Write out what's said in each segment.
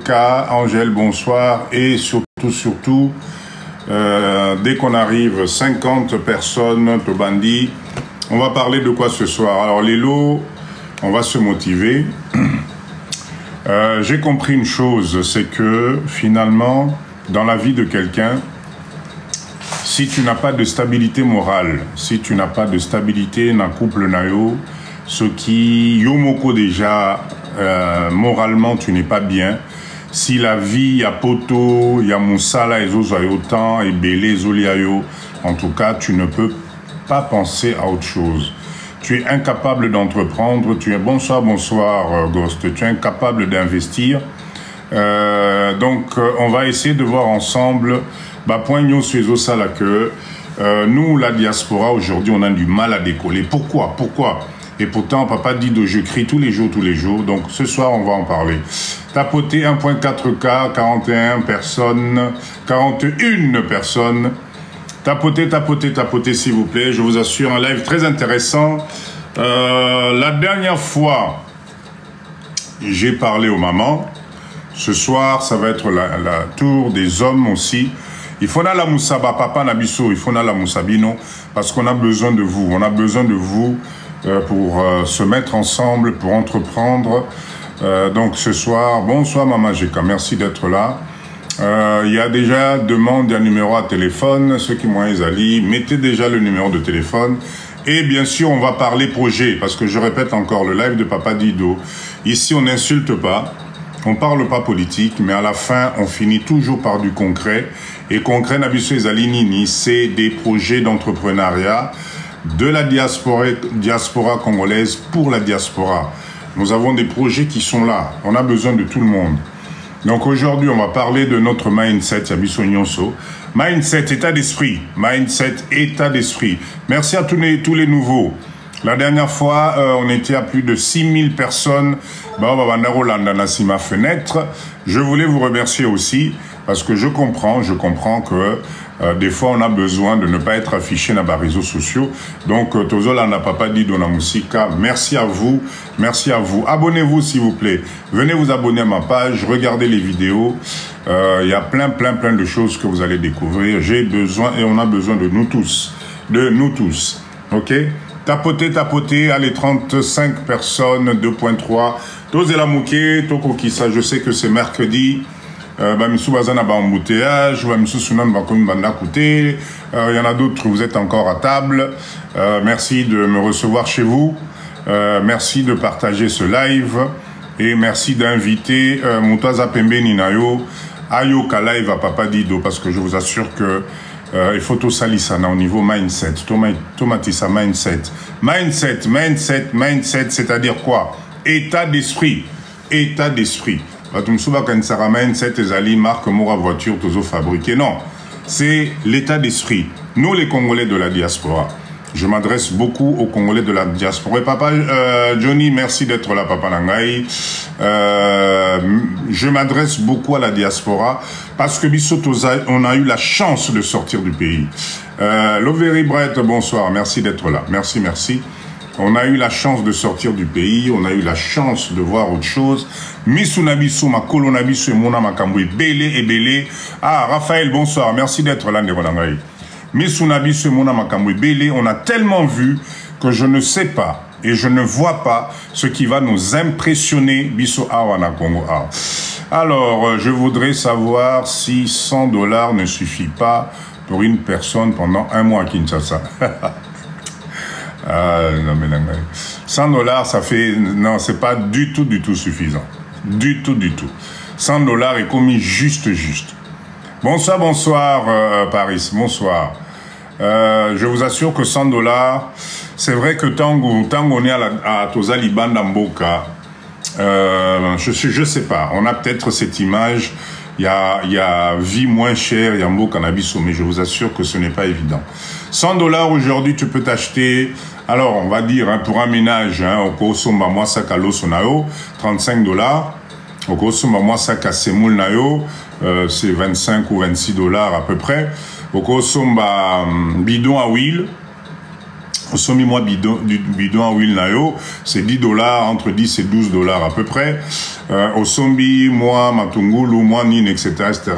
K, Angèle, bonsoir. Et surtout, dès qu'on arrive 50 personnes, Tobandi, on va parler de quoi ce soir? Alors, les lots, on va se motiver. J'ai compris une chose, c'est que finalement, dans la vie de quelqu'un, si tu n'as pas de stabilité morale, si tu n'as pas de stabilité dans le couple nayo, ce qui yomoko déjà moralement tu n'es pas bien. Si la vie ya poto, ya moussala autant et belé zoliayo, en tout cas tu ne peux pas penser à autre chose. Tu es incapable d'entreprendre, tu es bonsoir Ghost, tu es incapable d'investir. Donc on va essayer de voir ensemble que nous la diaspora aujourd'hui on a du mal à décoller. Pourquoi? Et pourtant Papa Dido je crie tous les jours, donc ce soir on va en parler. Tapoter 1.4K, 41 personnes, 41 personnes. Tapotez s'il vous plaît, je vous assure un live très intéressant. La dernière fois j'ai parlé aux mamans. Ce soir, ça va être la tour des hommes aussi. Il faut la moussaba, papa nabiso, il faut la moussabino, parce qu'on a besoin de vous. On a besoin de vous pour se mettre ensemble, pour entreprendre. Donc ce soir, bonsoir Maman Jeka, merci d'être là. Il y a déjà demande d'un numéro à téléphone. Ceux qui m'ont ali, mettez déjà le numéro de téléphone. Et bien sûr, on va parler projet, parce que je répète encore, le live de Papa Dido. Ici, on n'insulte pas. On ne parle pas politique, mais à la fin, on finit toujours par du concret. Et concret, Nabiso Ezalinini, c'est des projets d'entrepreneuriat de la diaspora congolaise pour la diaspora. Nous avons des projets qui sont là. On a besoin de tout le monde. Donc aujourd'hui, on va parler de notre mindset, Yabiso Nyonso. Mindset, état d'esprit. Mindset, état d'esprit. Merci à tous les nouveaux. La dernière fois, on était à plus de 6000 personnes. Ma fenêtre. Je voulais vous remercier aussi parce que je comprends que des fois on a besoin de ne pas être affiché dans les réseaux sociaux. Donc, Tozola n'a pas dit dans la musique. Merci à vous. Abonnez-vous s'il vous plaît. Venez vous abonner à ma page, regardez les vidéos. Il y a plein de choses que vous allez découvrir. J'ai besoin et on a besoin de nous tous. Ok? Tapoter, allez, 35 personnes, 2.3. Tozela Mouké, Toko Kissa, je sais que c'est mercredi. Bamissou Bazana ba embouteillage, Bamissou Sunan Bakoum Banda Kouté. Il y en a d'autres, vous êtes encore à table. Merci de me recevoir chez vous. Merci de partager ce live. Et merci d'inviter Moutaza Pembe Ninayo, Ayoka Live à Papa Dido, parce que je vous assure que il faut tout ça au niveau mindset. Tomatissa mindset. Mindset, c'est-à-dire quoi? État d'esprit. Mindset, les marque Mora voiture, tozo fabriqué. Non, c'est l'état d'esprit. Nous, les Congolais de la diaspora. Je m'adresse beaucoup aux Congolais de la diaspora. Et papa Johnny, merci d'être là, papa Nangaï. Je m'adresse beaucoup à la diaspora parce que on a eu la chance de sortir du pays. Loveri Brett, bonsoir, merci d'être là. Merci. On a eu la chance de sortir du pays, on a eu la chance de voir autre chose. Misunabiso, ma kolonabiso et mona makamboui, belé. Ah, Raphaël, bonsoir, merci d'être là, Néronangaï. Misunabiso et mona makamboui, belé, on a tellement vu que je ne sais pas et je ne vois pas ce qui va nous impressionner, biso awana Congo. Alors, je voudrais savoir si $100 ne suffit pas pour une personne pendant un mois à Kinshasa. Non, mais $100, ça fait... Non, c'est pas du tout suffisant. Du tout. $100 est commis juste. Bonsoir, Paris. Bonsoir. Je vous assure que $100, c'est vrai que tant on est à Tozali Bandamboka, je sais pas, on a peut-être cette image, il y a vie moins chère, il y a Mbo Cannabis, mais je vous assure que ce n'est pas évident. $100 aujourd'hui, tu peux t'acheter, alors on va dire, hein, pour un ménage, au Kosomba Mwasaka Losonao, $35. Au Kosomba Mwasaka Semoul Nayo, c'est 25 ou $26 à peu près. Au Kosomba bidon à huile, Au sommet, moi, bidon à huile nayo, c'est 10 $, entre 10 et 12 $ à peu près. Au sombi, moi, matungulu, moi, nine, etc., etc.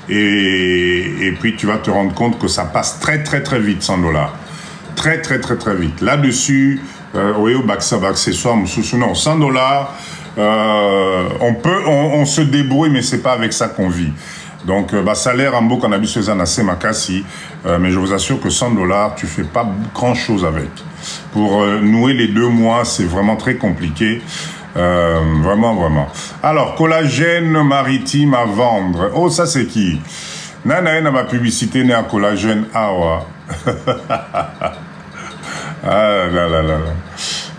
Et puis, tu vas te rendre compte que ça passe très, très, très vite, 100 $. Très, très, très, très vite. Là-dessus, oui, au accessoire, non, 100 $, on se débrouille, mais c'est pas avec ça qu'on vit. Donc, salaire en beau cannabis sur assez makasi, mais je vous assure que 100 $, tu fais pas grand chose avec. Pour nouer les 2 mois, c'est vraiment très compliqué. Vraiment, vraiment. Alors, collagène maritime à vendre. Oh, ça c'est qui? Nana, ma publicité n'est à collagène. Ah, ouais. Ah là là là là.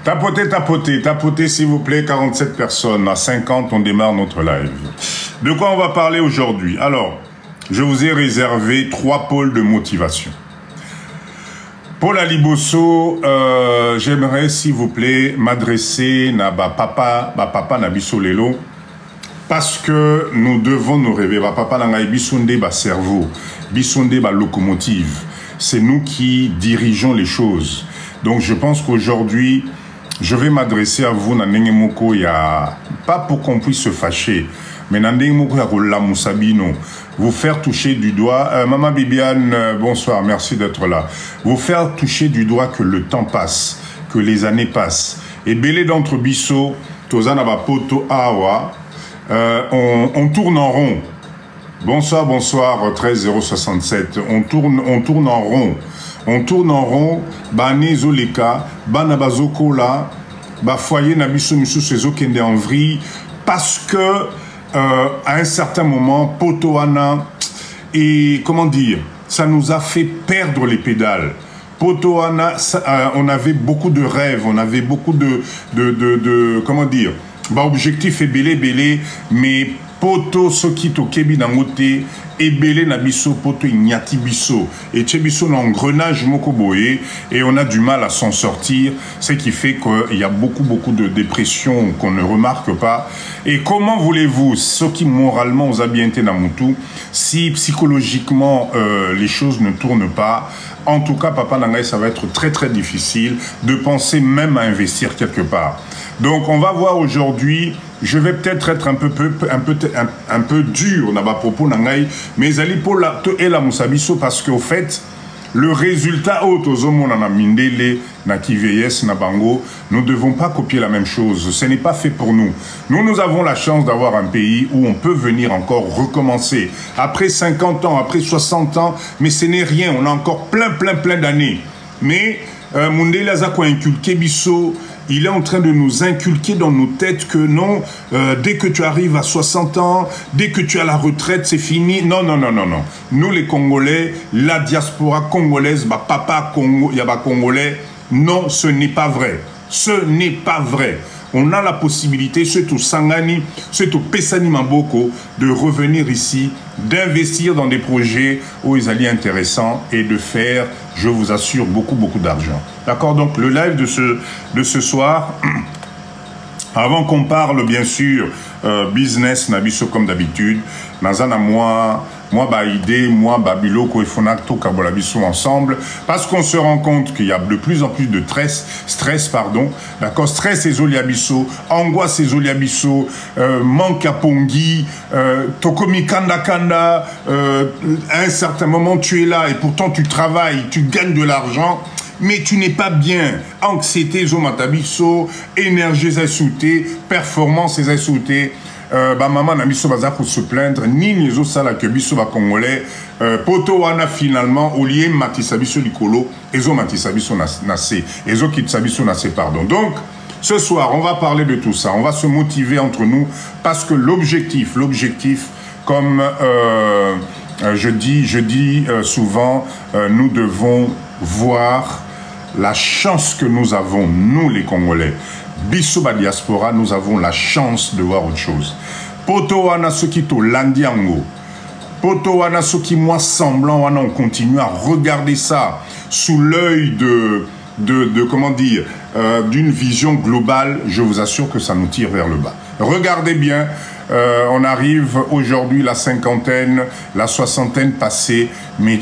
Tapotez s'il vous plaît, 47 personnes. À 50, on démarre notre live. De quoi on va parler aujourd'hui? Alors, je vous ai réservé 3 pôles de motivation. Paul Aliboso, j'aimerais s'il vous plaît m'adresser à papa Nabiso Lelo, parce que nous devons nous rêver. Papa Nangaï Bisonde, cerveau, Bisonde, locomotive. C'est nous qui dirigeons les choses. Donc je pense qu'aujourd'hui, je vais m'adresser à vous, Nandenge Moko, pas pour qu'on puisse se fâcher, mais Nandenge Moko, vous faire toucher du doigt. Maman Bibiane, bonsoir, merci d'être là. Vous faire toucher du doigt que le temps passe, que les années passent. Et belé d'entre Bisso, Tozana Poto Awa, on tourne en rond. Bonsoir, bonsoir, 13067. On tourne en rond. On tourne en rond, Bane Zoleka, Banabazoko là, foyer Nabiso Misu Sezo Kende en vrille, parce que à un certain moment, Potoana, et comment dire, ça nous a fait perdre les pédales. Potoana, on avait beaucoup de rêves, on avait beaucoup comment dire, objectif est belé, mais Poto Sokito Kebi Dangote, Ebele Nabiso Poto Inyati Biso, et Tchebiso l'engrenage Mokoboé, et on a du mal à s'en sortir, ce qui fait qu'il y a beaucoup de dépression qu'on ne remarque pas. Et comment voulez-vous, ce qui moralement vous a bien été Namutu, si psychologiquement les choses ne tournent pas? En tout cas, Papa Nangaï, ça va être très très difficile de penser même à investir quelque part. Donc on va voir aujourd'hui, je vais peut-être être un peu dur dans ma propos Nangaï, mais Ali pour la et la Moussabiso, parce qu'au fait, le résultat nous ne devons pas copier la même chose. Ce n'est pas fait pour nous. Nous avons la chance d'avoir un pays où on peut venir encore recommencer. Après 50 ans, après 60 ans, mais ce n'est rien. On a encore plein d'années. Mais Mundele Azako inculqué Bisso, il est en train de nous inculquer dans nos têtes que non, dès que tu arrives à 60 ans, dès que tu as la retraite, c'est fini. Non. Nous les Congolais, la diaspora congolaise, papa Congo, yaba Congolais, non, ce n'est pas vrai. Ce n'est pas vrai. On a la possibilité, surtout Sangani, surtout Pesani Mamboko, de revenir ici, d'investir dans des projets où ils allaient intéressants et de faire, je vous assure, beaucoup d'argent. D'accord? Donc le live de ce soir, avant qu'on parle bien sûr business, Nabiso comme d'habitude, Nazana moi idée, moi Biloko et Fonato Kabolabiso ensemble, parce qu'on se rend compte qu'il y a de plus en plus de stress, d'accord, stress et Zoliabiso, angoisse et Zoliabiso, manque à Pongi, Tokomi Kanda, à un certain moment tu es là et pourtant tu travailles, tu gagnes de l'argent, mais tu n'es pas bien. Anxiété, Zomatabiso, énergie Zaisouté, performance Zaisouté. Maman n'a mis pour se plaindre, ni les autres salles que biso va congolais, poto wana finalement, au lieu matisabiso likolo, ezo matisabiso nassé, ezo kitsabiso nassé, pardon. Donc, ce soir, on va parler de tout ça, on va se motiver entre nous, parce que l'objectif, comme je dis souvent, nous devons voir la chance que nous avons, nous les Congolais. Bisoba diaspora, nous avons la chance de voir autre chose. Poto wana soki to landiango. Poto wana soki moi semblant wana, on continue à regarder ça sous l'œil comment dire, d'une vision globale. Je vous assure que ça nous tire vers le bas. Regardez bien, On arrive aujourd'hui la cinquantaine, la soixantaine passée, mais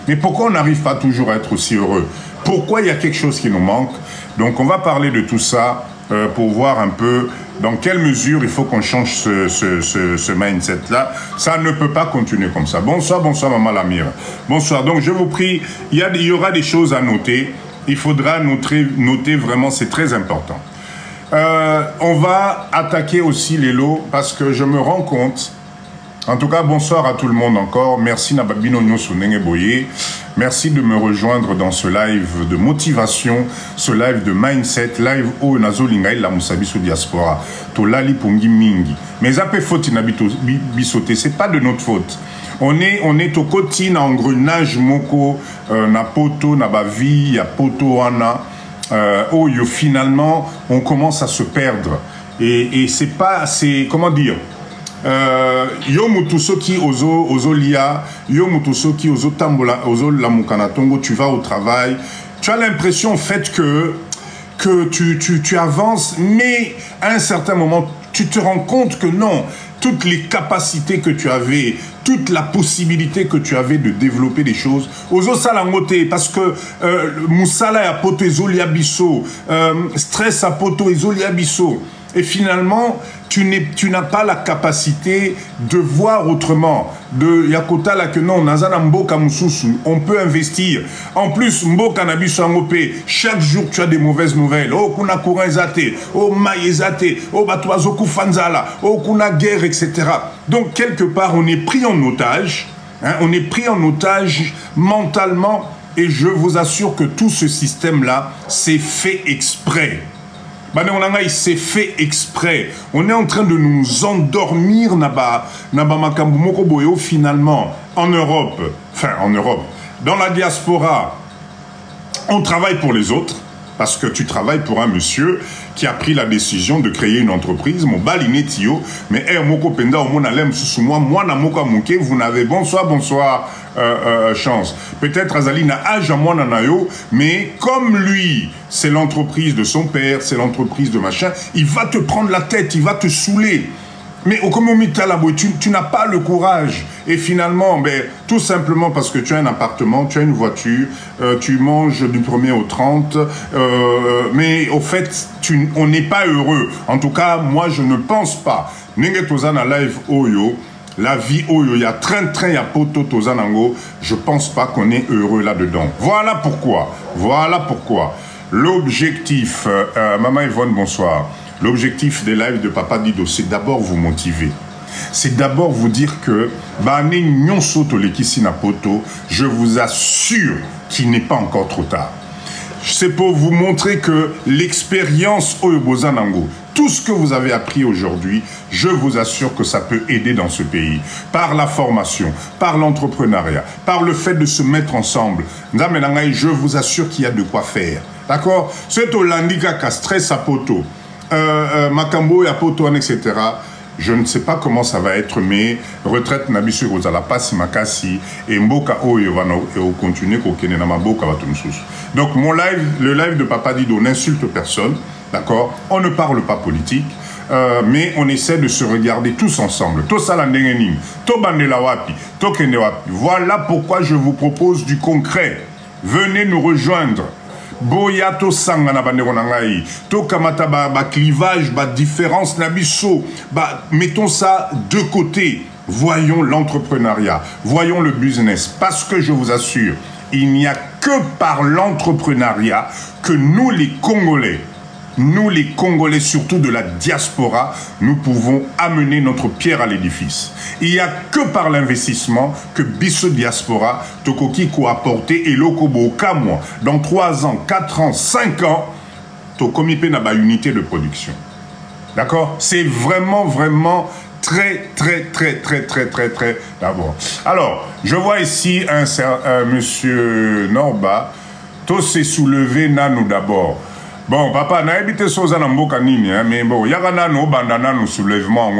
mais pourquoi on n'arrive pas toujours à être aussi heureux? Pourquoi il y a quelque chose qui nous manque? Donc on va parler de tout ça pour voir un peu dans quelle mesure il faut qu'on change ce mindset-là. Ça ne peut pas continuer comme ça. Bonsoir, bonsoir Maman Lamire. Bonsoir. Donc je vous prie, il y aura des choses à noter. Il faudra noter vraiment, c'est très important. On va attaquer aussi les lots parce que je me rends compte. En tout cas, bonsoir à tout le monde encore. Merci Nababino Nyosunenge Boye. Merci de me rejoindre dans ce live de motivation, ce live de mindset, live au Nazolinga la Musabiso Diaspora. To lali pungi mingi. Mais après faute bisoté, c'est pas de notre faute. On est au quotidien en engrenage moko na poto na bavi ya poto ana finalement on commence à se perdre et c'est pas comment dire. Yo mutusoki ozo lia, yo mutusoki ozo tambola, ozo la mukanatongo, tu vas au travail, tu as l'impression en fait que tu avances, mais à un certain moment tu te rends compte que non, toutes les capacités que tu avais, toute la possibilité que tu avais de développer des choses, ozo salangote, parce que musala ya poto ezoli abiso, stress à poto ezoli abiso. Et finalement, tu n'as pas la capacité de voir autrement. De Yakota là que non, Nazana Mboka Mususu, on peut investir. En plus, Mboka Nabiso Angopé, chaque jour tu as des mauvaises nouvelles. Oh, kuna courant ezate, oh, maï ezate, oh, batoazo kufanzala, oh, kuna guerre, etc. Donc, quelque part, on est pris en otage. Hein, on est pris en otage mentalement. Et je vous assure que tout ce système-là, c'est fait exprès. C'est fait exprès. On est en train de nous endormir finalement en Europe. Enfin, en Europe. Dans la diaspora, on travaille pour les autres. Parce que tu travailles pour un monsieur qui a pris la décision de créer une entreprise. Mon balinetio, mais moko penda au monalem sous moi na moka muke, vous n'avez bonsoir chance. Peut-être Azali na âge à moi nanayo, mais comme lui, c'est l'entreprise de son père, c'est l'entreprise de machin, il va te prendre la tête, il va te saouler. Mais au tu n'as pas le courage. Et finalement, tout simplement parce que tu as un appartement, tu as une voiture, tu manges du 1er au 30, mais au fait, on n'est pas heureux. En tout cas, moi, je ne pense pas. Nengetozana live Oyo, la vie Oyo, il y a train, il y a poto Tozanango, je ne pense pas qu'on est heureux là-dedans. Voilà pourquoi. Voilà pourquoi. L'objectif, Maman Yvonne, bonsoir. L'objectif des lives de Papa Dido, c'est d'abord vous motiver. C'est d'abord vous dire que je vous assure qu'il n'est pas encore trop tard. C'est pour vous montrer que l'expérience Oyobozanango, tout ce que vous avez appris aujourd'hui, je vous assure que ça peut aider dans ce pays. Par la formation, par l'entrepreneuriat, par le fait de se mettre ensemble. Je vous assure qu'il y a de quoi faire. D'accord? C'est au Landika qui stress à poto. Makambo et Apoto, etc. Je ne sais pas comment ça va être, mais retraite Nabisu Rosala Passi Makasi et Mboka Oyo va continuer qu'au Maboka va tout. Donc mon live, le live de Papa Dido n'insulte personne, d'accord? On ne parle pas politique, mais on essaie de se regarder tous ensemble. Voilà pourquoi je vous propose du concret. Venez nous rejoindre. Boyato sangana banderonangai to kamata ba clivage ba différence nabiso mettons ça de côté, voyons l'entrepreneuriat, voyons le business, parce que je vous assure, il n'y a que par l'entrepreneuriat que nous les Congolais, surtout de la diaspora, nous pouvons amener notre pierre à l'édifice. Il n'y a que par l'investissement que Bisso Diaspora, Tokoki, ko apporté et Lokobo Kamwa, dans 3 ans, 4 ans, 5 ans, Tokomipe n'a pas unité de production. D'accord? C'est vraiment très d'abord. Alors, je vois ici un monsieur Norba, tout s'est soulevé nanou d'abord. Bon, papa, n'a habité Sosa Namboka Nini, mais bon, il y a un bandana, nous soulèvement,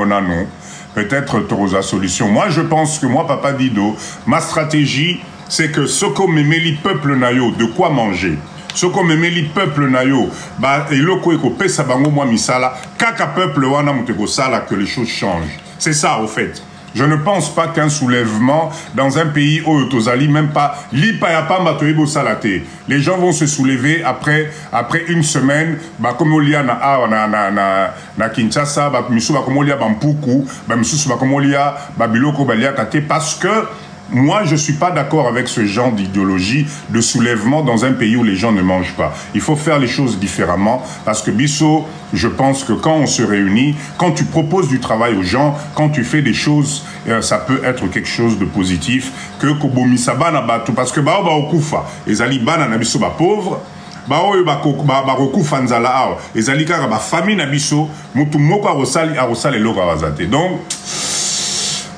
peut-être Torosa solution. Moi, je pense que moi, Papa Dido, ma stratégie, c'est que ce qu'on me met le peuple nayo, de quoi manger. Ce qu'on me met le peuple nayo, et le ko pesa bango moi misala, kaka peuple wana muteko sala que les choses changent. C'est ça au fait. Je ne pense pas qu'un soulèvement dans un pays où Tozali, même pas, les gens vont se soulever après une semaine, comme on na Kinshasa, comme on Bampuku, parce que moi, je ne suis pas d'accord avec ce genre d'idéologie de soulèvement dans un pays où les gens ne mangent pas. Il faut faire les choses différemment parce que Bisso, je pense que quand on se réunit, quand tu proposes du travail aux gens, quand tu fais des choses, ça peut être quelque chose de positif. Que Kobomisabana Batu, parce que Bao Okufa, les Alibana Nabiso ba pauvre, Bao Barokufa Nzala Ao, les Alikara ba famille Nabiso, Mutumoko Arosali Lora Wazate. Donc,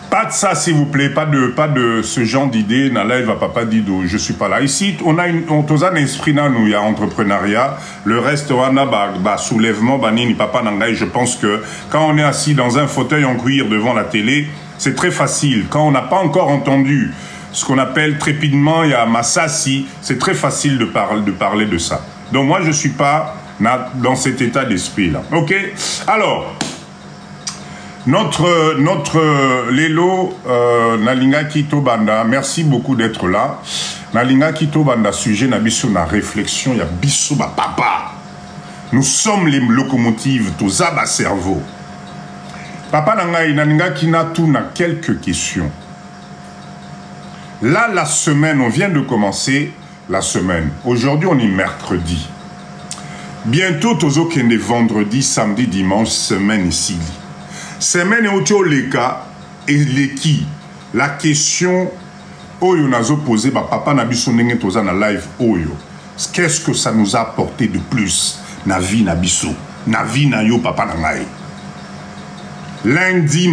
pas de ça, s'il vous plaît, pas de ce genre d'idée. Nala, il va pas dire je suis pas là. Ici, on a un esprit là, nous, il y a entrepreneuriat. Le reste, on a soulèvement, ni papa nangai. Je pense que quand on est assis dans un fauteuil en cuir devant la télé, c'est très facile. Quand on n'a pas encore entendu ce qu'on appelle trépidement, il y a Massassi, c'est très facile de parler de ça. Donc moi, je suis pas dans cet état d'esprit là. Ok? Alors. Notre Lelo Nalinga Kito Banda, merci beaucoup d'être là. Nalinga Kito Banda, sujet Nabiso na réflexion, il y a Bisso ba papa. Nous sommes les locomotives, tous à cerveau. Papa Nangai Nalinga Kina tout na quelques questions. Là, la semaine, on vient de commencer la semaine. Aujourd'hui, on est mercredi. Bientôt, Tozo Kende vendredi, samedi, dimanche, semaine ici. Semaine où les cas et les qui la question oyo nazo posé ba papa na biso ndenge toza na live oyo qu'est-ce que ça nous a apporté de plus na vie na biso na vie na yo papa na ngai lundi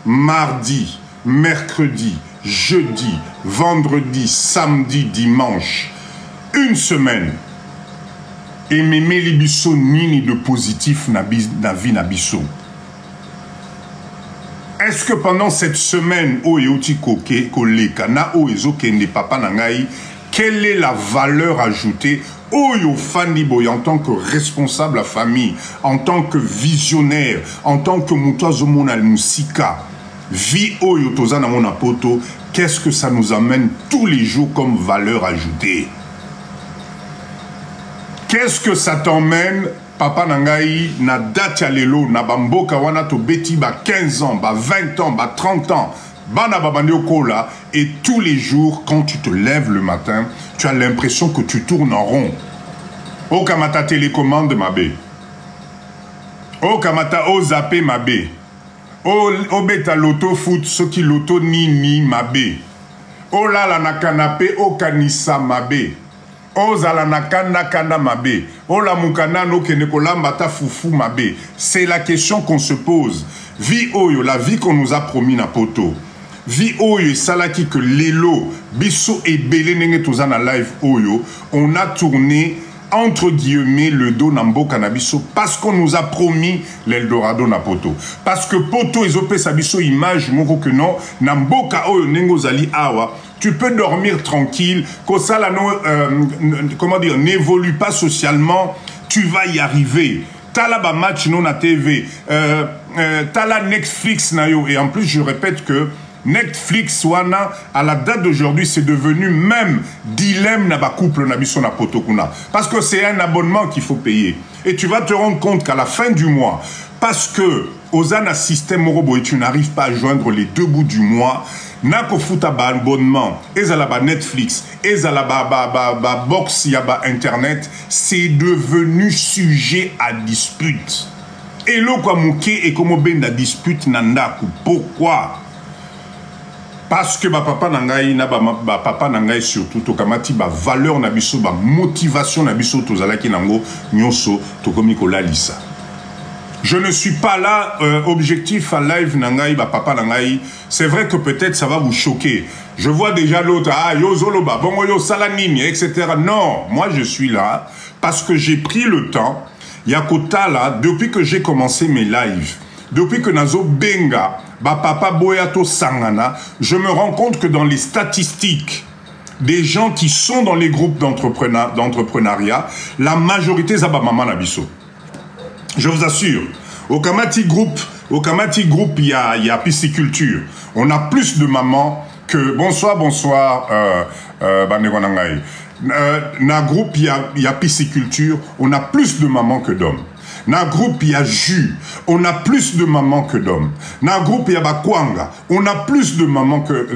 mardi mercredi jeudi vendredi samedi dimanche une semaine et mémé li biso nini de positif na vie na biso. Est-ce que pendant cette semaine, quelle est la valeur ajoutée en tant que responsable à famille, en tant que visionnaire, en tant que Moutouazomona Moussika, vie Tozana Monapoto, qu'est-ce que ça nous amène tous les jours comme valeur ajoutée? Qu'est-ce que ça t'emmène? Papa Nangai, na date ya lelo, na bamboka wana to beti ba 15 ans, ba 20 ans, ba 30 ans, bana babande okola, et tous les jours, quand tu te lèves le matin, tu as l'impression que tu tournes en rond. O kamata télécommande mabé. O kamata o zappé mabé. O beta loto foot, ce qui loto ni mabé. O la na canapé, o kanisa mabé. C'est la question qu'on se pose. Vie oyo, la vie qu'on nous a promis na poto. Vie oyo, salaki que lelo, biso et belé nenge tozana live oyo, on a tourné entre guillemets le dos nambo canabiso parce qu'on nous a promis l'Eldorado na poto. Parce que poto ezopé sabiso image moko que non, namboka oyo nengo zali awa. Tu peux dormir tranquille, que ça comment dire, n'évolue pas socialement, tu vas y arriver. T'as là match non à TV, t'as là Netflix nayo, et en plus je répète que Netflix wana à la date d'aujourd'hui c'est devenu même dilemme na ba couple na biso na potokuna parce que c'est un abonnement qu'il faut payer et tu vas te rendre compte qu'à la fin du mois parce que aux un système morobo et tu n'arrives pas à joindre les deux bouts du mois nako futa ba abonnement ezala ba Netflix ezala ba box ya ba internet c'est devenu sujet à dispute et lo kwa muke et comme benda dispute nandaku pourquoi? Parce que papa nangai na papa nangai surtout tokamati ba valeur na biso ba motivation na biso tozalaki nango nyoso tokomi kolalisa. Je ne suis pas là objectif à live nangai ba papa nangai. C'est vrai que peut-être ça va vous choquer. Je vois déjà l'autre yo zoloba bongo yo salanimi etc. Non, moi je suis là parce que j'ai pris le temps yakota là depuis que j'ai commencé mes lives. Depuis que Nazo Benga, ba papa Boyato Sangana, je me rends compte que dans les statistiques, des gens qui sont dans les groupes d'entrepreneuriat, la majorité, c'est maman Nabiso. Je vous assure, au Kamati Group, il y a pisciculture. On a plus de mamans que... Bonsoir, Banegonangaï. Dans le groupe, il y a pisciculture. On a plus de mamans que d'hommes. Dans le groupe, il y a jus. On a plus de mamans que d'hommes. Dans le groupe, il y a bakwanga. On a plus de mamans que...